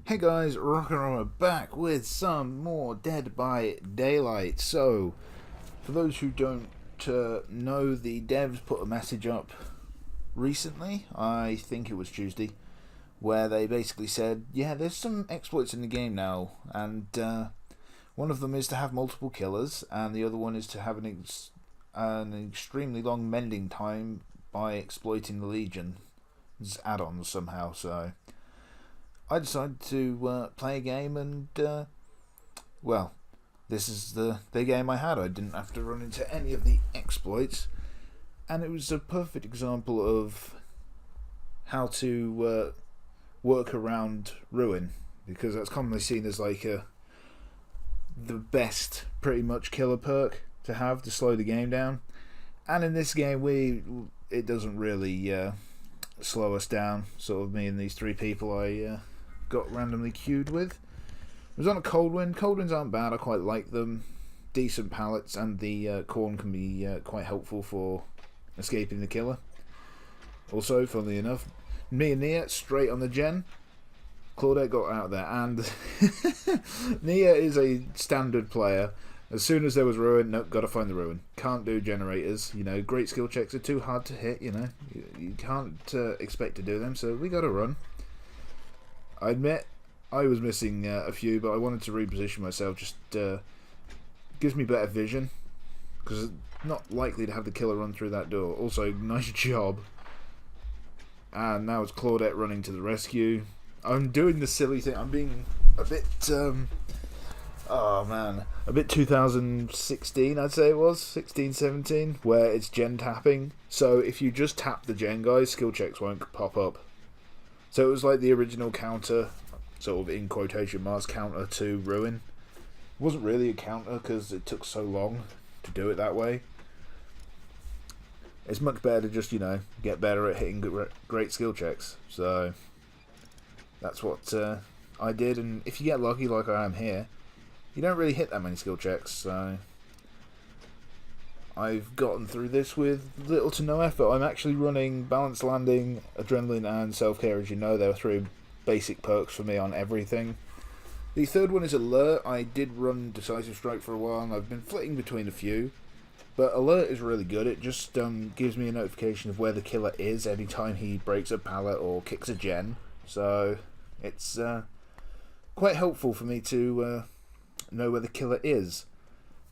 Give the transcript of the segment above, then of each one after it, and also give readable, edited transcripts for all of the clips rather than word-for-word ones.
Hey guys, Rockarama back with some more Dead by Daylight. So, for those who don't know, the devs put a message up recently, I think it was Tuesday, where they basically said, yeah, there's some exploits in the game now, and one of them is to have multiple killers, and the other one is to have an extremely long mending time by exploiting the Legion's add-ons somehow, so I decided to play a game, and well, this is the game I had. I didn't have to run into any of the exploits, and it was a perfect example of how to work around Ruin, because that's commonly seen as like the best, pretty much, killer perk to have to slow the game down. And in this game, it doesn't really slow us down. Sort of me and these three people I got randomly queued with. It was on a cold wind. Cold winds aren't bad. I quite like them. Decent pallets, and the corn can be quite helpful for escaping the killer. Also, funnily enough, me and Nia straight on the gen. Claudette got out there, and Nia is a standard player. As soon as there was Ruin, nope, gotta find the Ruin. Can't do generators. Great skill checks are too hard to hit. You can't expect to do them, so we gotta run. I admit I was missing a few, but I wanted to reposition myself. Just gives me better vision, because it's not likely to have the killer run through that door. Also, nice job. And now it's Claudette running to the rescue. I'm doing the silly thing. I'm being a bit, a bit 2016, I'd say it was, 16, 17, where it's gen tapping. So if you just tap the gen, guys, skill checks won't pop up. So it was like the original counter, sort of in quotation marks, counter to Ruin. It wasn't really a counter because it took so long to do it that way. It's much better to just, get better at hitting great skill checks. So that's what I did, and if you get lucky like I am here, you don't really hit that many skill checks, so I've gotten through this with little to no effort. I'm actually running Balanced Landing, Adrenaline, and Self-Care. As you know, there are three basic perks for me on everything. The third one is Alert. I did run Decisive Strike for a while, and I've been flitting between a few. But Alert is really good. It just gives me a notification of where the killer is anytime he breaks a pallet or kicks a gen. So it's quite helpful for me to know where the killer is.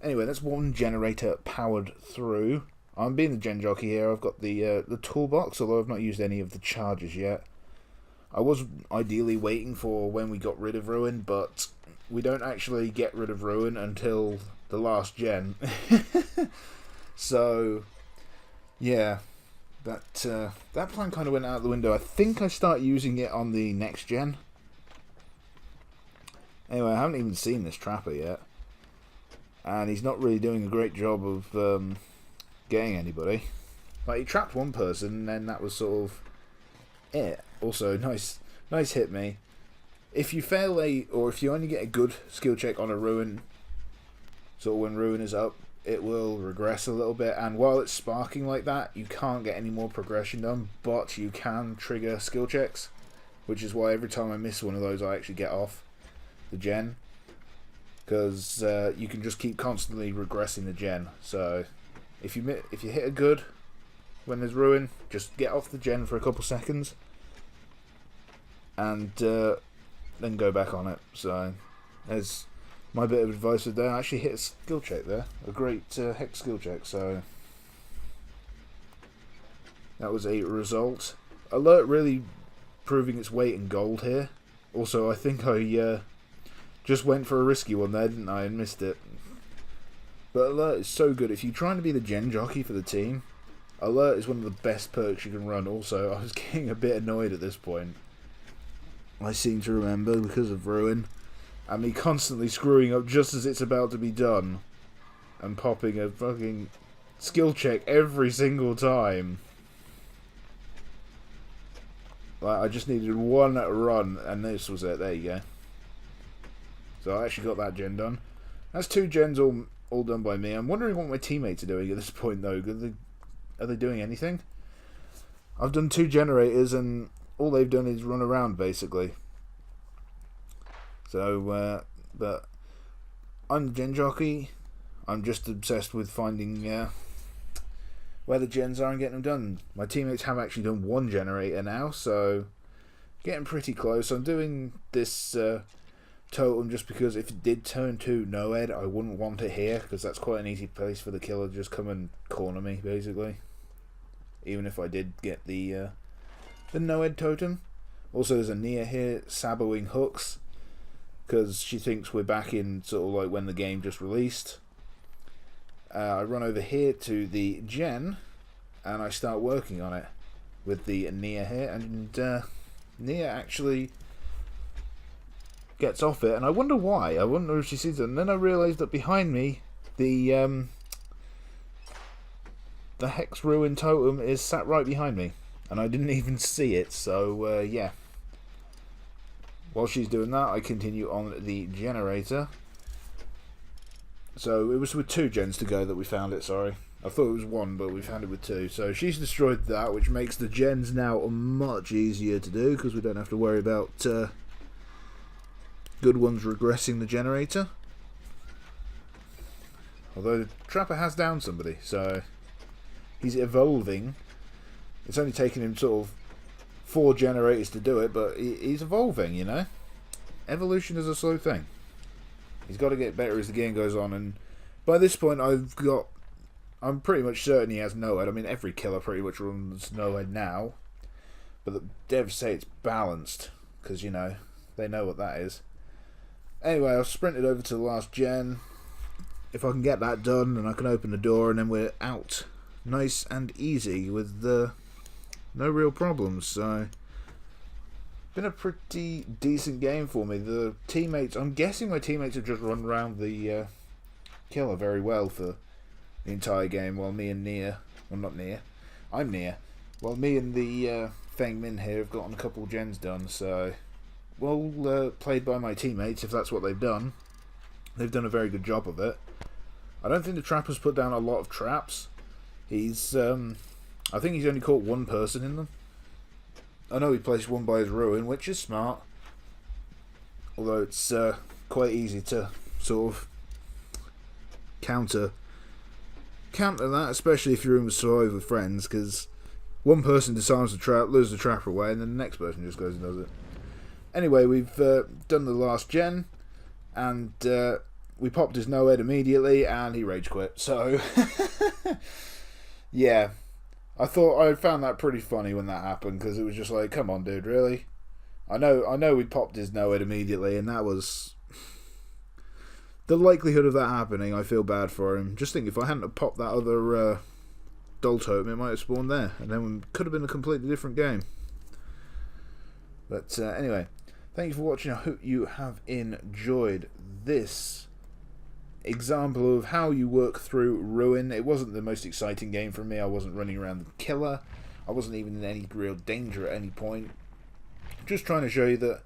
Anyway, that's one generator powered through. I'm being the gen jockey here. I've got the toolbox, although I've not used any of the charges yet. I was ideally waiting for when we got rid of Ruin, but we don't actually get rid of Ruin until the last gen. So, yeah, that plan kind of went out the window. I think I start using it on the next gen. Anyway, I haven't even seen this trapper yet, and he's not really doing a great job of getting anybody. Like, he trapped one person, and then that was sort of it. Also, nice hit me. If you fail or if you only get a good skill check on a Ruin, sort of when Ruin is up, it will regress a little bit, and while it's sparking like that, you can't get any more progression done, but you can trigger skill checks, which is why every time I miss one of those, I actually get off the gen, because you can just keep constantly regressing the gen. So if you hit a good when there's Ruin, just get off the gen for a couple seconds, and then go back on it. So there's my bit of advice for there. I actually hit a skill check there, a great hex skill check, so that was a result. Alert really proving its weight in gold here. Also, I think I just went for a risky one there, didn't I, and missed it. But Alert is so good. If you're trying to be the gen jockey for the team, Alert is one of the best perks you can run. Also, I was getting a bit annoyed at this point, I seem to remember, because of Ruin, and me constantly screwing up just as it's about to be done, and popping a fucking skill check every single time. Like, I just needed one run, and this was it. There you go. So I actually got that gen done. That's two gens all done by me. I'm wondering what my teammates are doing at this point, though. Are they doing anything? I've done two generators, and all they've done is run around, basically. So, but I'm the gen jockey. I'm just obsessed with finding where the gens are and getting them done. My teammates have actually done one generator now, so getting pretty close. I'm doing this totem just because if it did turn to Noed, I wouldn't want it here, because that's quite an easy place for the killer to just come and corner me, basically. Even if I did get the Noed totem. Also, there's a Nia here saboing hooks, because she thinks we're back in sort of like when the game just released. I run over here to the gen, and I start working on it with the Nia here, and Nia actually gets off it, and I wonder why. I wonder if she sees it, and then I realise that behind me, the Hex Ruin totem is sat right behind me, and I didn't even see it. So yeah. While she's doing that, I continue on the generator. So it was with 2 gens to go that we found it, sorry. I thought it was 1, but we found it with 2. So she's destroyed that, which makes the gens now much easier to do, because we don't have to worry about good ones regressing the generator. Although the Trapper has downed somebody, so he's evolving. It's only taken him sort of 4 generators to do it, but he's evolving, you know. Evolution is a slow thing. He's got to get better as the game goes on, and by this point I'm pretty much certain he has Noed. I mean, every killer pretty much runs Noed now, but the devs say it's balanced, because, you know, they know what that is. Anyway, I've sprinted over to the last gen. If I can get that done, and I can open the door, and then we're out. Nice and easy with no real problems, so been a pretty decent game for me. The teammates, I'm guessing my teammates have just run around the killer very well for the entire game, while me and Nia, well, not Nia, I'm Nia, while me and the Feng Min here have gotten a couple gens done, so well played by my teammates if that's what they've done. They've done a very good job of it. I don't think the Trapper's put down a lot of traps. He's I think he's only caught 1 person in them. I know he placed 1 by his ruin, which is smart. Although it's quite easy to sort of counter that, especially if you're in with survive with friends, because 1 person disarms the trap, lures the trapper away, and then the next person just goes and does it. Anyway, we've done the last gen, and we popped his Noed immediately, and he rage quit. So yeah. I found that pretty funny when that happened, because it was just like, come on, dude, really? I know we popped his Noed immediately, and that was the likelihood of that happening. I feel bad for him. Just think, if I hadn't have popped that other Doll totem, it might have spawned there, and then it could have been a completely different game. But anyway, thank you for watching. I hope you have enjoyed this example of how you work through Ruin. It wasn't the most exciting game for me. I wasn't running around the killer. I wasn't even in any real danger at any point. Just trying to show you that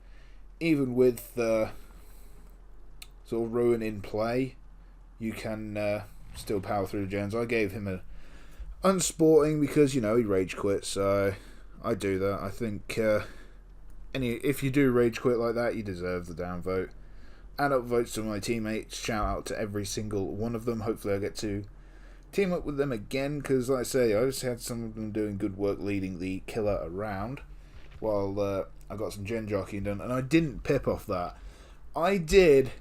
even with sort of Ruin in play, you can still power through the gens. I gave him a unsporting because, you know, he rage quit, so I do that. I think if you do rage quit like that, you deserve the downvote. Add up votes to my teammates. Shout out to every single one of them. Hopefully I get to team up with them again, because like I say, I just had some of them doing good work leading the killer around while I got some gen jockeying done, and I didn't pip off that. I did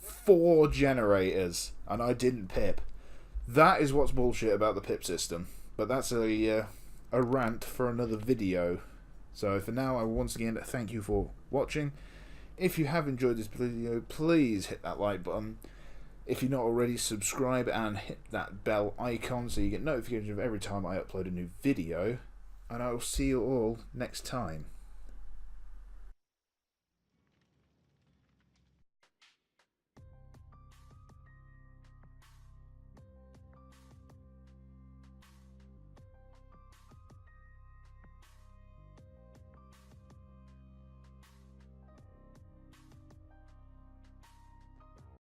4 generators and I didn't pip. That is what's bullshit about the pip system, but that's a rant for another video. So for now, I once again thank you for watching. If you have enjoyed this video, please hit that like button. If you're not already, subscribe and hit that bell icon so you get notifications of every time I upload a new video. And I will see you all next time.